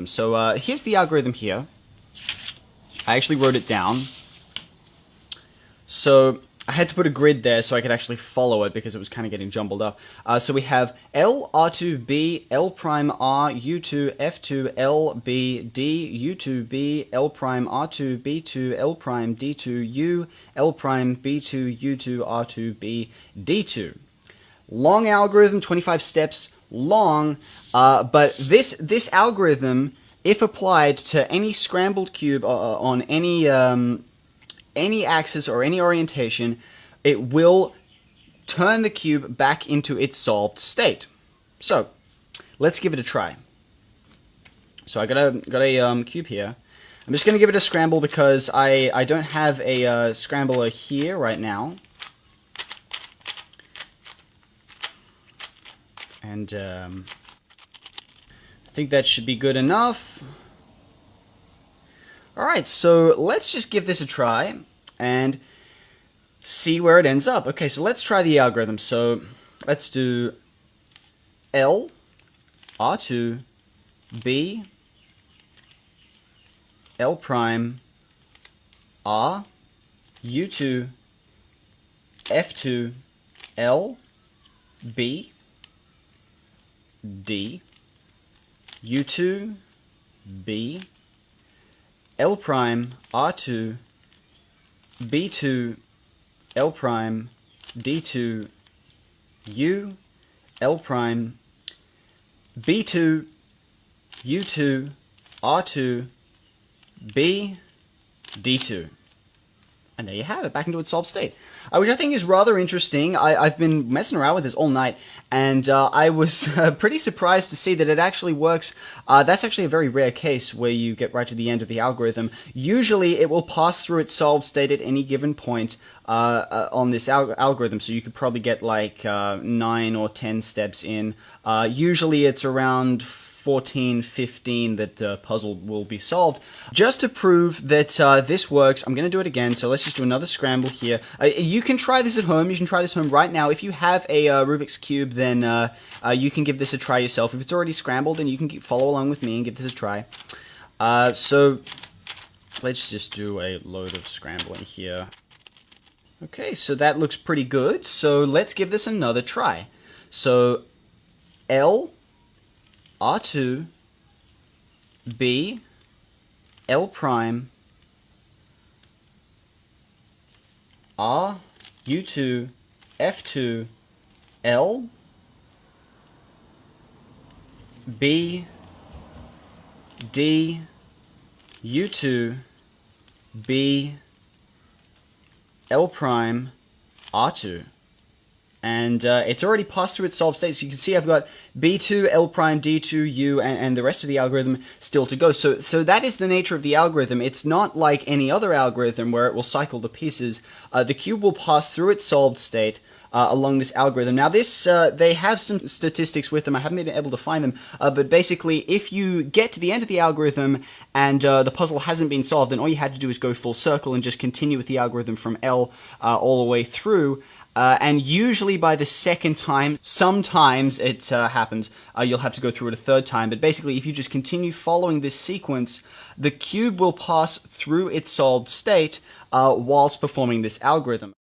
So here's the algorithm here. I actually wrote it down. So I had to put a grid there so I could actually follow it because it was kind of getting jumbled up. So we have L, R2, B, L prime, R, U2, F2, L, B, D, U2, B, L prime, R2, B2, L prime, D2, U, L prime, B2, U2, R2, B, D2. Long algorithm, 25 steps long, but this algorithm, if applied to any scrambled cube on any axis or any orientation, it will turn the cube back into its solved state. So let's give it a try. So I got a cube here. I'm just going to give it a scramble because I don't have a scrambler here right now. And I think that should be good enough. Alright, so let's just give this a try and see where it ends up. Okay, so let's try the algorithm. So let's do L, R2, B, L prime, R, U2, F2, L, B, D, U2, B, L prime, R2, B2, L prime, D2, U, L prime, B2, U2, R2, B, D2. And there you have it, back into its solved state, which I think is rather interesting. I've been messing around with this all night, and I was pretty surprised to see that it actually works. That's actually a very rare case where you get right to the end of the algorithm. Usually it will pass through its solved state at any given point on this algorithm, so you could probably get like 9 or 10 steps in. Usually it's around 14, 15 that the puzzle will be solved. Just to prove that this works, I'm going to do it again. So let's just do another scramble here. You can try this at home. You can try this at home right now. If you have a Rubik's Cube, then you can give this a try yourself. If it's already scrambled, then you can follow along with me and give this a try. So let's just do a load of scrambling here. Okay, so that looks pretty good. So let's give this another try. So L, R2, B, L prime, R, U2, F2, L, B, D, U2, B, L prime, R2. And it's already passed through its solved state, so you can see I've got B2, L prime, D2, U, and the rest of the algorithm still to go. So that is the nature of the algorithm. It's not like any other algorithm where it will cycle the pieces. The cube will pass through its solved state along this algorithm. Now this, they have some statistics with them. I haven't been able to find them, but basically if you get to the end of the algorithm and the puzzle hasn't been solved, then all you had to do is go full circle and just continue with the algorithm from L all the way through. And usually by the second time, sometimes it happens, you'll have to go through it a third time. But basically, if you just continue following this sequence, the cube will pass through its solved state whilst performing this algorithm.